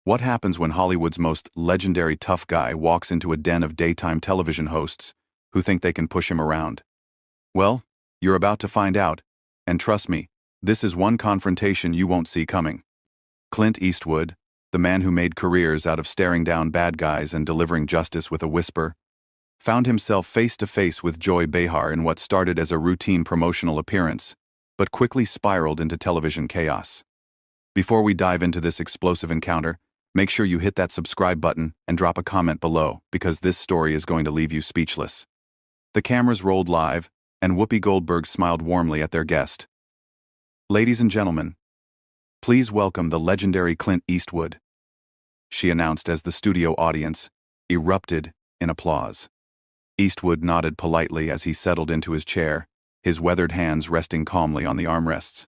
What happens when Hollywood's most legendary tough guy walks into a den of daytime television hosts who think they can push him around? Well, you're about to find out, and trust me, this is one confrontation you won't see coming. Clint Eastwood, the man who made careers out of staring down bad guys and delivering justice with a whisper, found himself face to face with Joy Behar in what started as a routine promotional appearance, but quickly spiraled into television chaos. Before we dive into this explosive encounter, make sure you hit that subscribe button and drop a comment below, because this story is going to leave you speechless. The cameras rolled live, and Whoopi Goldberg smiled warmly at their guest. "Ladies and gentlemen, please welcome the legendary Clint Eastwood," she announced as the studio audience erupted in applause. Eastwood nodded politely as he settled into his chair, his weathered hands resting calmly on the armrests.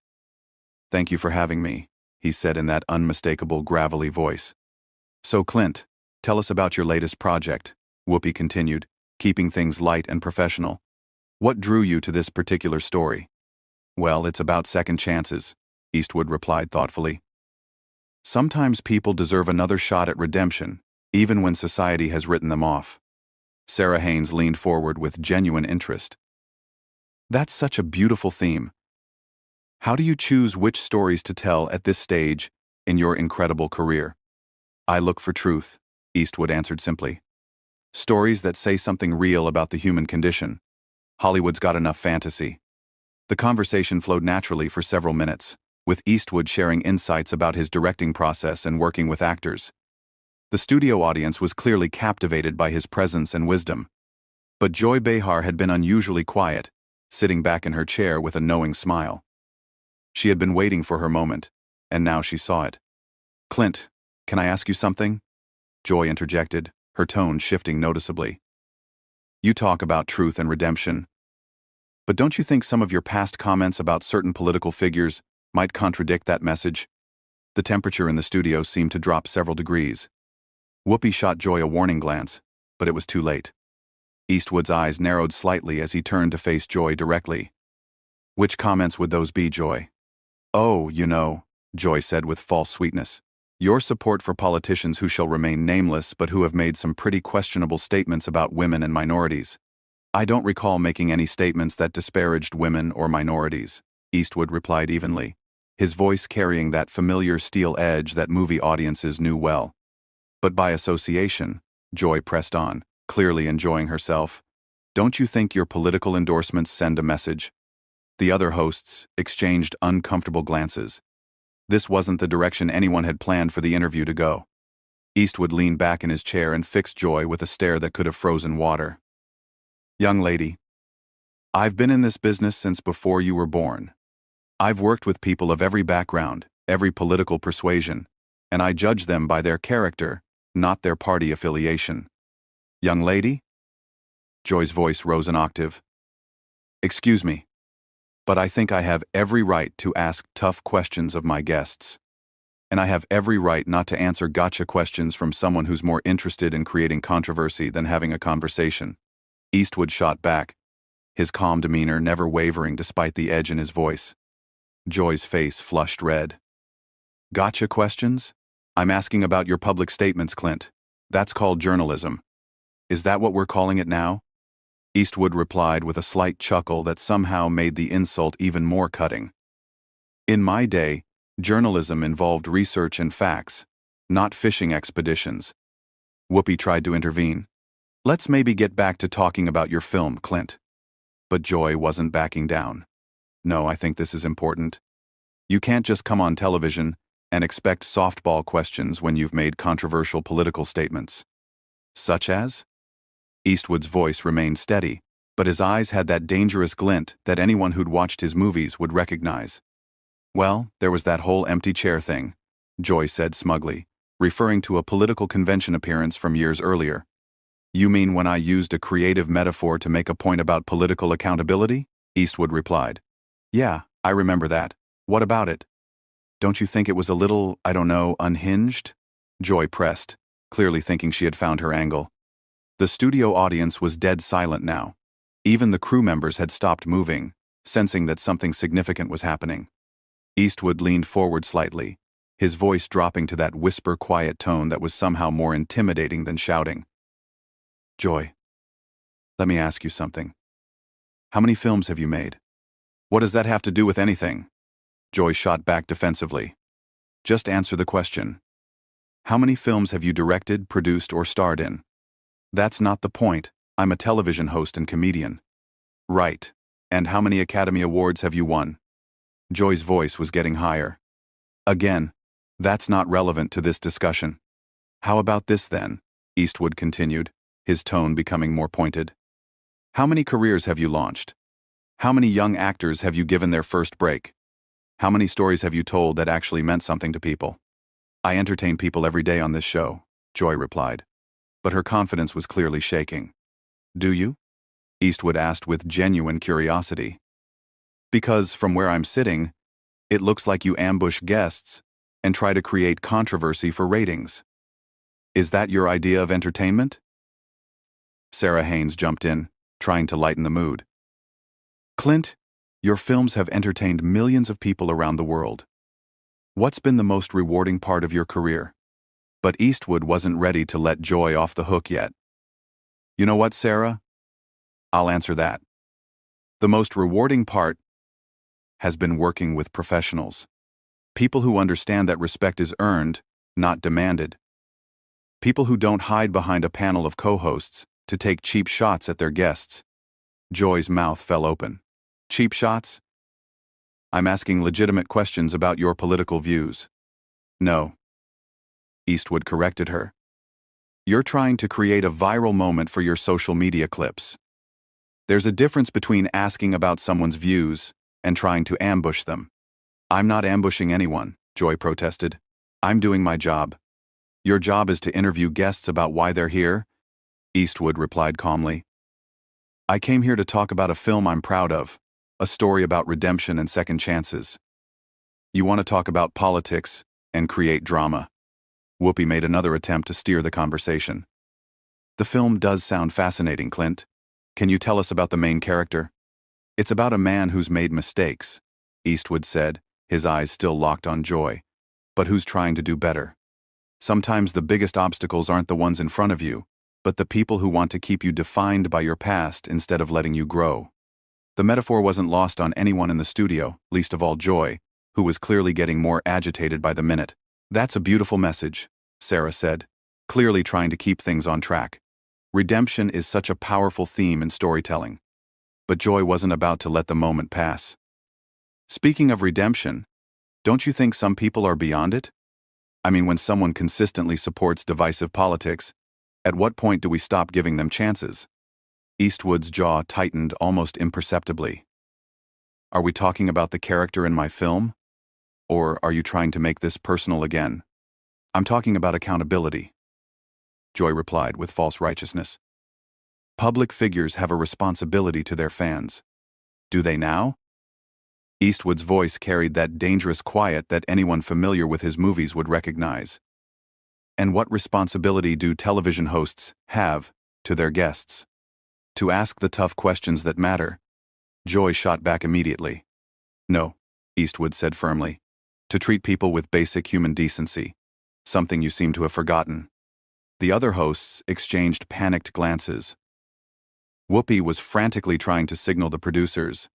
"Thank you for having me," he said in that unmistakable gravelly voice. "So Clint, tell us about your latest project," Whoopi continued, keeping things light and professional. "What drew you to this particular story?" "Well, it's about second chances," Eastwood replied thoughtfully. "Sometimes people deserve another shot at redemption, even when society has written them off." Sarah Haynes leaned forward with genuine interest. "That's such a beautiful theme. How do you choose which stories to tell at this stage in your incredible career?" "I look for truth," Eastwood answered simply. "Stories that say something real about the human condition. Hollywood's got enough fantasy." The conversation flowed naturally for several minutes, with Eastwood sharing insights about his directing process and working with actors. The studio audience was clearly captivated by his presence and wisdom. But Joy Behar had been unusually quiet, sitting back in her chair with a knowing smile. She had been waiting for her moment, and now she saw it. "Clint, can I ask you something?" Joy interjected, her tone shifting noticeably. "You talk about truth and redemption. But don't you think some of your past comments about certain political figures might contradict that message?" The temperature in the studio seemed to drop several degrees. Whoopi shot Joy a warning glance, but it was too late. Eastwood's eyes narrowed slightly as he turned to face Joy directly. "Which comments would those be, Joy?" "Oh, Joy said with false sweetness. "Your support for politicians who shall remain nameless but who have made some pretty questionable statements about women and minorities." "I don't recall making any statements that disparaged women or minorities," Eastwood replied evenly, his voice carrying that familiar steel edge that movie audiences knew well. "But by association," Joy pressed on, clearly enjoying herself, "don't you think your political endorsements send a message?" The other hosts exchanged uncomfortable glances. This wasn't the direction anyone had planned for the interview to go. Eastwood leaned back in his chair and fixed Joy with a stare that could have frozen water. "Young lady, I've been in this business since before you were born. I've worked with people of every background, every political persuasion, and I judge them by their character, not their party affiliation." "Young lady?" Joy's voice rose an octave. "Excuse me, but I think I have every right to ask tough questions of my guests. And I have every right not to answer gotcha questions from someone who's more interested in creating controversy than having a conversation." Eastwood shot back, his calm demeanor never wavering despite the edge in his voice. Joy's face flushed red. "Gotcha questions? I'm asking about your public statements, Clint. That's called journalism. Is that what we're calling it now?" Eastwood replied with a slight chuckle that somehow made the insult even more cutting. "In my day, journalism involved research and facts, not fishing expeditions." Whoopi tried to intervene. "Let's maybe get back to talking about your film, Clint." But Joy wasn't backing down. "No, I think this is important. You can't just come on television and expect softball questions when you've made controversial political statements." "Such as?" Eastwood's voice remained steady, but his eyes had that dangerous glint that anyone who'd watched his movies would recognize. "Well, there was that whole empty chair thing," Joy said smugly, referring to a political convention appearance from years earlier. "You mean when I used a creative metaphor to make a point about political accountability?" Eastwood replied. "Yeah, I remember that. What about it?" "Don't you think it was a little, unhinged?" Joy pressed, clearly thinking she had found her angle. The studio audience was dead silent now. Even the crew members had stopped moving, sensing that something significant was happening. Eastwood leaned forward slightly, his voice dropping to that whisper-quiet tone that was somehow more intimidating than shouting. "Joy, let me ask you something. How many films have you made?" "What does that have to do with anything?" Joy shot back defensively. "Just answer the question. How many films have you directed, produced, or starred in?" "That's not the point. I'm a television host and comedian." "Right. And how many Academy Awards have you won?" Joy's voice was getting higher. "Again, that's not relevant to this discussion." "How about this then?" Eastwood continued, his tone becoming more pointed. "How many careers have you launched? How many young actors have you given their first break? How many stories have you told that actually meant something to people?" "I entertain people every day on this show," Joy replied. But her confidence was clearly shaking. "Do you?" Eastwood asked with genuine curiosity. "Because from where I'm sitting, it looks like you ambush guests and try to create controversy for ratings. Is that your idea of entertainment?" Sarah Haynes jumped in, trying to lighten the mood. "Clint, your films have entertained millions of people around the world. What's been the most rewarding part of your career?" But Eastwood wasn't ready to let Joy off the hook yet. "You know what, Sarah? I'll answer that. The most rewarding part has been working with professionals. People who understand that respect is earned, not demanded. People who don't hide behind a panel of co-hosts to take cheap shots at their guests." Joy's mouth fell open. "Cheap shots? I'm asking legitimate questions about your political views." "No," Eastwood corrected her. "You're trying to create a viral moment for your social media clips. There's a difference between asking about someone's views and trying to ambush them." "I'm not ambushing anyone," Joy protested. "I'm doing my job." "Your job is to interview guests about why they're here?" Eastwood replied calmly. "I came here to talk about a film I'm proud of, a story about redemption and second chances. You want to talk about politics and create drama." Whoopi made another attempt to steer the conversation. "The film does sound fascinating, Clint. Can you tell us about the main character?" "It's about a man who's made mistakes," Eastwood said, his eyes still locked on Joy, "but who's trying to do better. Sometimes the biggest obstacles aren't the ones in front of you, but the people who want to keep you defined by your past instead of letting you grow." The metaphor wasn't lost on anyone in the studio, least of all Joy, who was clearly getting more agitated by the minute. "That's a beautiful message," Sarah said, clearly trying to keep things on track. "Redemption is such a powerful theme in storytelling." But Joy wasn't about to let the moment pass. "Speaking of redemption, don't you think some people are beyond it? I mean, when someone consistently supports divisive politics, at what point do we stop giving them chances?" Eastwood's jaw tightened almost imperceptibly. "Are we talking about the character in my film? Or are you trying to make this personal again?" "I'm talking about accountability," Joy replied with false righteousness. "Public figures have a responsibility to their fans. Do they now?" Eastwood's voice carried that dangerous quiet that anyone familiar with his movies would recognize. "And what responsibility do television hosts have to their guests? To ask the tough questions that matter?" Joy shot back immediately. "No," Eastwood said firmly. "To treat people with basic human decency, something you seem to have forgotten." The other hosts exchanged panicked glances. Whoopi was frantically trying to signal the producers,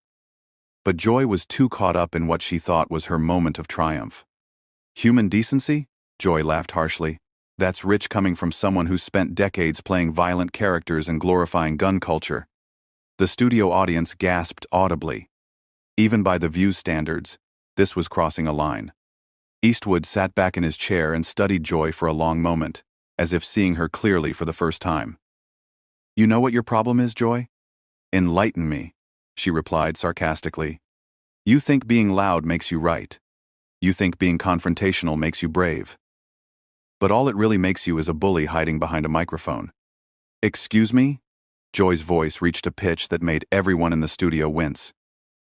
but Joy was too caught up in what she thought was her moment of triumph. "Human decency?" Joy laughed harshly. "That's rich coming from someone who's spent decades playing violent characters and glorifying gun culture." The studio audience gasped audibly. Even by the View's standards, this was crossing a line. Eastwood sat back in his chair and studied Joy for a long moment, as if seeing her clearly for the first time. "You know what your problem is, Joy?" "Enlighten me," she replied sarcastically. "You think being loud makes you right. You think being confrontational makes you brave. But all it really makes you is a bully hiding behind a microphone." "Excuse me?" Joy's voice reached a pitch that made everyone in the studio wince.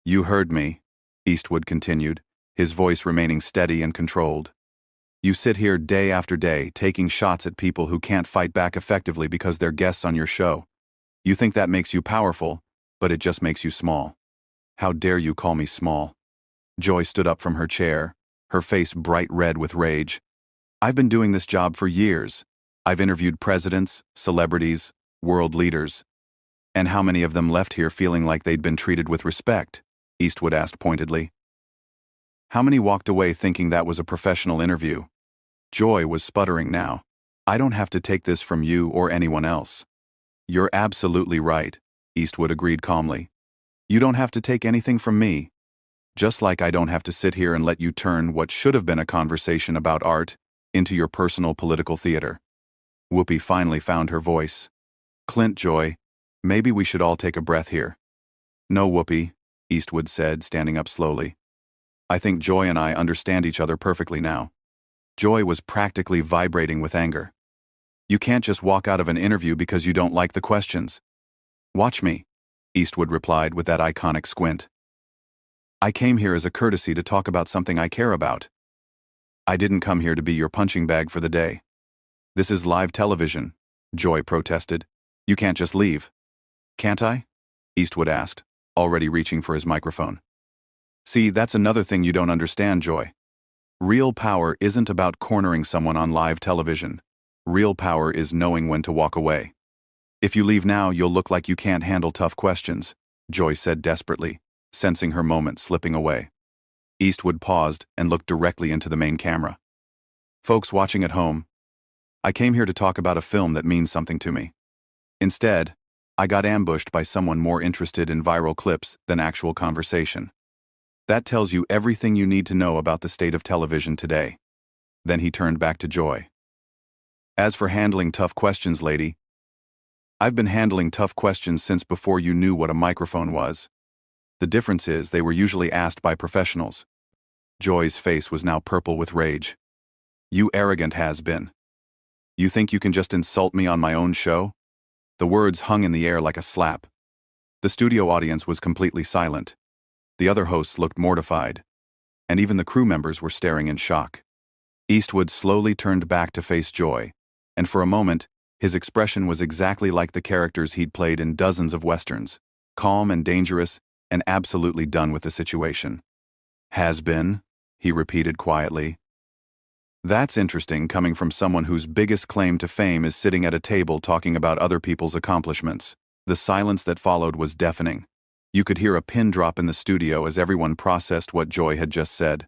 "You heard me," Eastwood continued, his voice remaining steady and controlled. "You sit here day after day taking shots at people who can't fight back effectively because they're guests on your show. You think that makes you powerful, but it just makes you small. How dare you call me small?" Joy stood up from her chair, her face bright red with rage. "I've been doing this job for years. I've interviewed presidents, celebrities, world leaders. And how many of them left here feeling like they'd been treated with respect?" Eastwood asked pointedly. "How many walked away thinking that was a professional interview?" Joy was sputtering now. "I don't have to take this from you or anyone else." "You're absolutely right," Eastwood agreed calmly. "You don't have to take anything from me. Just like I don't have to sit here and let you turn what should have been a conversation about art into your personal political theater." Whoopi finally found her voice. "Clint, Joy, maybe we should all take a breath here." "No, Whoopi," Eastwood said, standing up slowly. "I think Joy and I understand each other perfectly now." Joy was practically vibrating with anger. "You can't just walk out of an interview because you don't like the questions." "Watch me," Eastwood replied with that iconic squint. "I came here as a courtesy to talk about something I care about. I didn't come here to be your punching bag for the day." "This is live television," Joy protested. "You can't just leave." "Can't I?" Eastwood asked, already reaching for his microphone. "See, that's another thing you don't understand, Joy. Real power isn't about cornering someone on live television. Real power is knowing when to walk away. If you leave now, you'll look like you can't handle tough questions," Joy said desperately, sensing her moment slipping away. Eastwood paused and looked directly into the main camera. "Folks watching at home, I came here to talk about a film that means something to me. Instead, I got ambushed by someone more interested in viral clips than actual conversation. That tells you everything you need to know about the state of television today." Then he turned back to Joy. "As for handling tough questions, lady, I've been handling tough questions since before you knew what a microphone was. The difference is they were usually asked by professionals." Joy's face was now purple with rage. "You arrogant has-been. You think you can just insult me on my own show?" The words hung in the air like a slap. The studio audience was completely silent. The other hosts looked mortified, and even the crew members were staring in shock. Eastwood slowly turned back to face Joy, and for a moment, his expression was exactly like the characters he'd played in dozens of westerns, calm and dangerous and absolutely done with the situation. "Has been," he repeated quietly. "That's interesting coming from someone whose biggest claim to fame is sitting at a table talking about other people's accomplishments." The silence that followed was deafening. You could hear a pin drop in the studio as everyone processed what Joy had just said.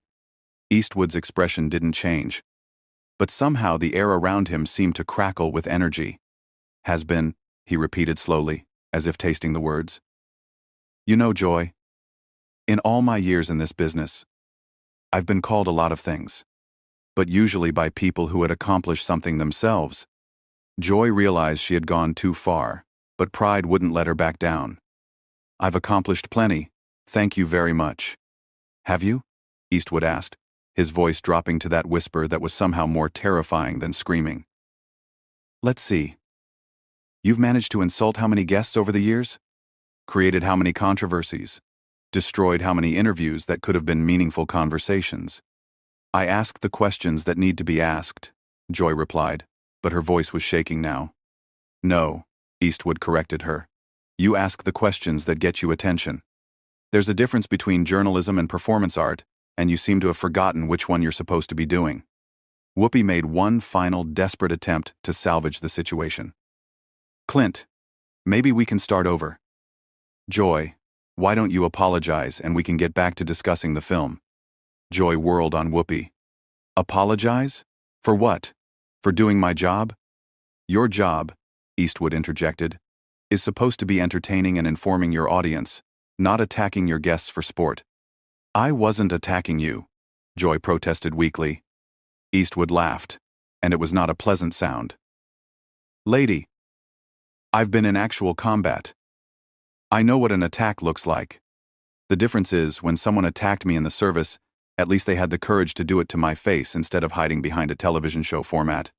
Eastwood's expression didn't change, but somehow the air around him seemed to crackle with energy. "Has been," he repeated slowly, as if tasting the words. "You know, Joy, in all my years in this business, I've been called a lot of things, but usually by people who had accomplished something themselves." Joy realized she had gone too far, but pride wouldn't let her back down. "I've accomplished plenty, thank you very much." "Have you?" Eastwood asked, his voice dropping to that whisper that was somehow more terrifying than screaming. "Let's see. You've managed to insult how many guests over the years? Created how many controversies? Destroyed how many interviews that could have been meaningful conversations?" "I ask the questions that need to be asked," Joy replied, but her voice was shaking now. "No," Eastwood corrected her. "You ask the questions that get you attention. There's a difference between journalism and performance art, and you seem to have forgotten which one you're supposed to be doing." Whoopi made one final desperate attempt to salvage the situation. "Clint, maybe we can start over. Joy, why don't you apologize and we can get back to discussing the film?" Joy whirled on Whoopi. "Apologize? For what? For doing my job?" "Your job," Eastwood interjected, "is supposed to be entertaining and informing your audience, not attacking your guests for sport." "I wasn't attacking you," Joy protested weakly. Eastwood laughed, and it was not a pleasant sound. "Lady, I've been in actual combat. I know what an attack looks like. The difference is, when someone attacked me in the service, at least they had the courage to do it to my face instead of hiding behind a television show format."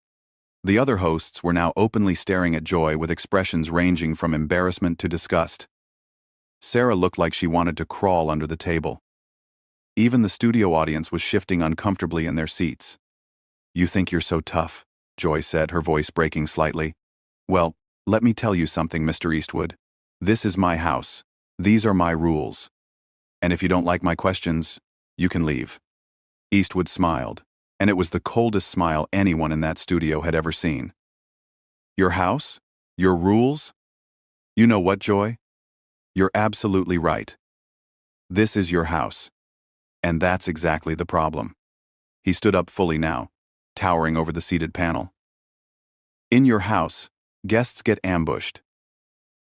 The other hosts were now openly staring at Joy with expressions ranging from embarrassment to disgust. Sarah looked like she wanted to crawl under the table. Even the studio audience was shifting uncomfortably in their seats. "You think you're so tough," Joy said, her voice breaking slightly. "Well, let me tell you something, Mr. Eastwood. This is my house. These are my rules. And if you don't like my questions, you can leave." Eastwood smiled, and it was the coldest smile anyone in that studio had ever seen. Your house? Your rules? You know what, Joy? You're absolutely right. This is your house. And that's exactly the problem. He stood up fully now, towering over the seated panel. In your house, guests get ambushed.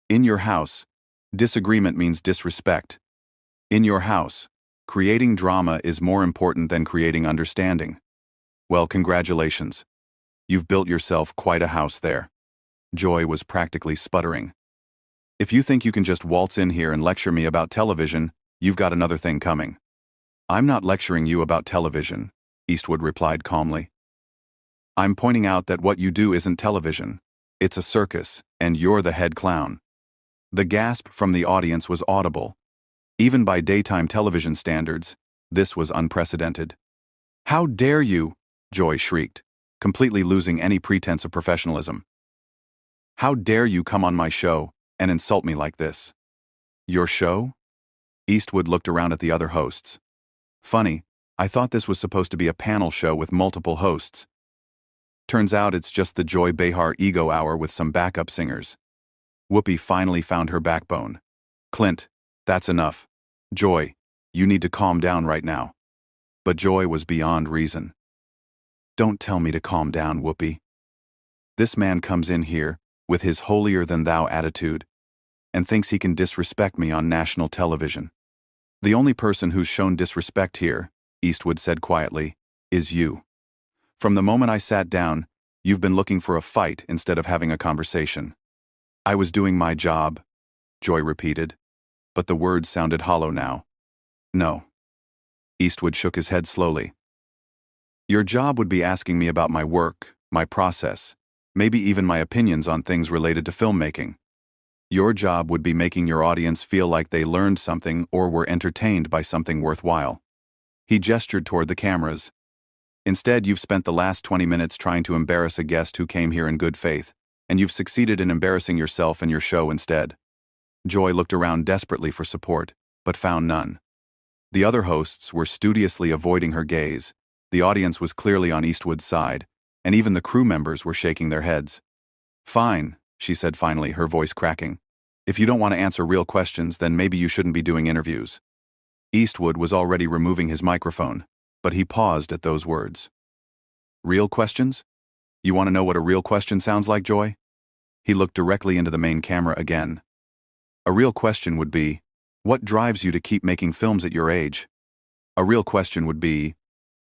In your house, disagreement means disrespect. In your house, creating drama is more important than creating understanding. Well, congratulations. You've built yourself quite a house there. Joy was practically sputtering. If you think you can just waltz in here and lecture me about television, you've got another thing coming. I'm not lecturing you about television, Eastwood replied calmly. I'm pointing out that what you do isn't television. It's a circus, and you're the head clown. The gasp from the audience was audible. Even by daytime television standards, this was unprecedented. How dare you? Joy shrieked, completely losing any pretense of professionalism. How dare you come on my show and insult me like this? Your show? Eastwood looked around at the other hosts. Funny, I thought this was supposed to be a panel show with multiple hosts. Turns out it's just the Joy Behar Ego Hour with some backup singers. Whoopi finally found her backbone. Clint, that's enough. Joy, you need to calm down right now. But Joy was beyond reason. Don't tell me to calm down, Whoopi. This man comes in here with his holier-than-thou attitude and thinks he can disrespect me on national television. The only person who's shown disrespect here, Eastwood said quietly, is you. From the moment I sat down, you've been looking for a fight instead of having a conversation. I was doing my job, Joy repeated, but the words sounded hollow now. No. Eastwood shook his head slowly. Your job would be asking me about my work, my process, maybe even my opinions on things related to filmmaking. Your job would be making your audience feel like they learned something or were entertained by something worthwhile. He gestured toward the cameras. Instead, you've spent the last 20 minutes trying to embarrass a guest who came here in good faith, and you've succeeded in embarrassing yourself and your show instead. Joy looked around desperately for support, but found none. The other hosts were studiously avoiding her gaze. The audience was clearly on Eastwood's side, and even the crew members were shaking their heads. Fine, she said finally, her voice cracking. If you don't want to answer real questions, then maybe you shouldn't be doing interviews. Eastwood was already removing his microphone, but he paused at those words. Real questions? You want to know what a real question sounds like, Joy? He looked directly into the main camera again. A real question would be, what drives you to keep making films at your age? A real question would be,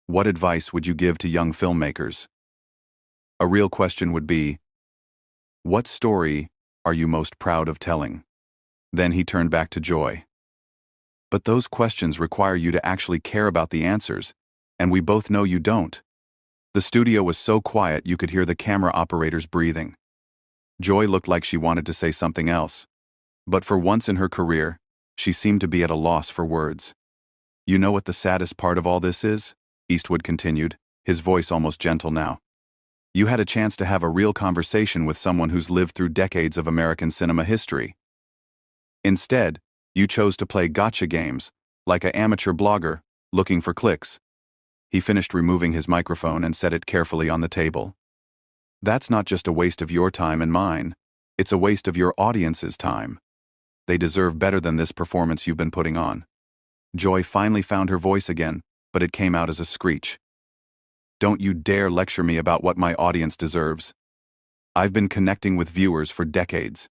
what advice would you give to young filmmakers? A real question would be, what story are you most proud of telling? Then he turned back to Joy. But those questions require you to actually care about the answers, and we both know you don't. The studio was so quiet you could hear the camera operators breathing. Joy looked like she wanted to say something else, but for once in her career, she seemed to be at a loss for words. You know what the saddest part of all this is? Eastwood continued, his voice almost gentle now. You had a chance to have a real conversation with someone who's lived through decades of American cinema history. Instead, you chose to play gotcha games, like an amateur blogger, looking for clicks. He finished removing his microphone and set it carefully on the table. That's not just a waste of your time and mine, it's a waste of your audience's time. They deserve better than this performance you've been putting on. Joy finally found her voice again, but it came out as a screech. Don't you dare lecture me about what my audience deserves. I've been connecting with viewers for decades.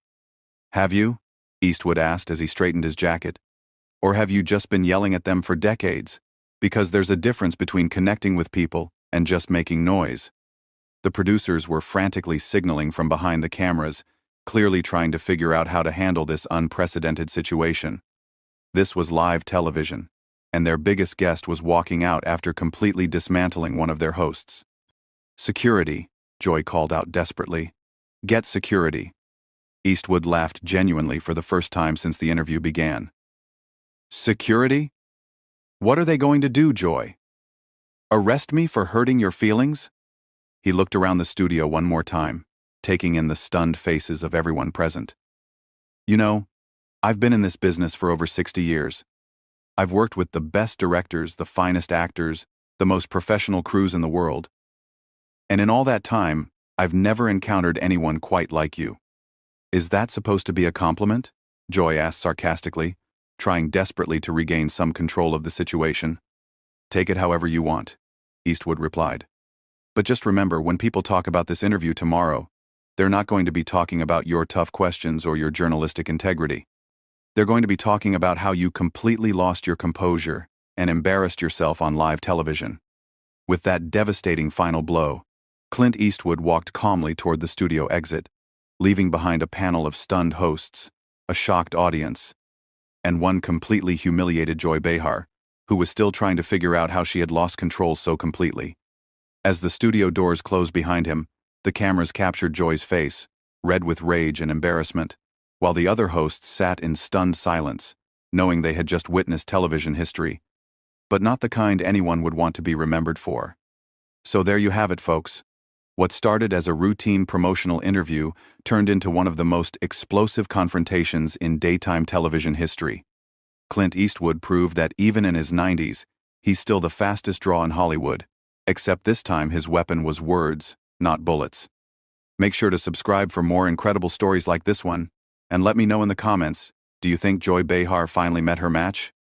Have you? Eastwood asked as he straightened his jacket. Or have you just been yelling at them for decades? Because there's a difference between connecting with people and just making noise. The producers were frantically signaling from behind the cameras, clearly trying to figure out how to handle this unprecedented situation. This was live television, and their biggest guest was walking out after completely dismantling one of their hosts. Security, Joy called out desperately. Get security. Eastwood laughed genuinely for the first time since the interview began. Security? What are they going to do, Joy? Arrest me for hurting your feelings? He looked around the studio one more time, taking in the stunned faces of everyone present. You know, I've been in this business for over 60 years. I've worked with the best directors, the finest actors, the most professional crews in the world. And in all that time, I've never encountered anyone quite like you. Is that supposed to be a compliment? Joy asked sarcastically, trying desperately to regain some control of the situation. Take it however you want, Eastwood replied. But just remember, when people talk about this interview tomorrow, they're not going to be talking about your tough questions or your journalistic integrity. They're going to be talking about how you completely lost your composure and embarrassed yourself on live television. With that devastating final blow, Clint Eastwood walked calmly toward the studio exit, leaving behind a panel of stunned hosts, a shocked audience, and one completely humiliated Joy Behar, who was still trying to figure out how she had lost control so completely. As the studio doors closed behind him, the cameras captured Joy's face, red with rage and embarrassment, while the other hosts sat in stunned silence, knowing they had just witnessed television history, but not the kind anyone would want to be remembered for. So there you have it, folks. What started as a routine promotional interview turned into one of the most explosive confrontations in daytime television history. Clint Eastwood proved that even in his 90s, he's still the fastest draw in Hollywood, except this time his weapon was words, not bullets. Make sure to subscribe for more incredible stories like this one, and let me know in the comments, do you think Joy Behar finally met her match?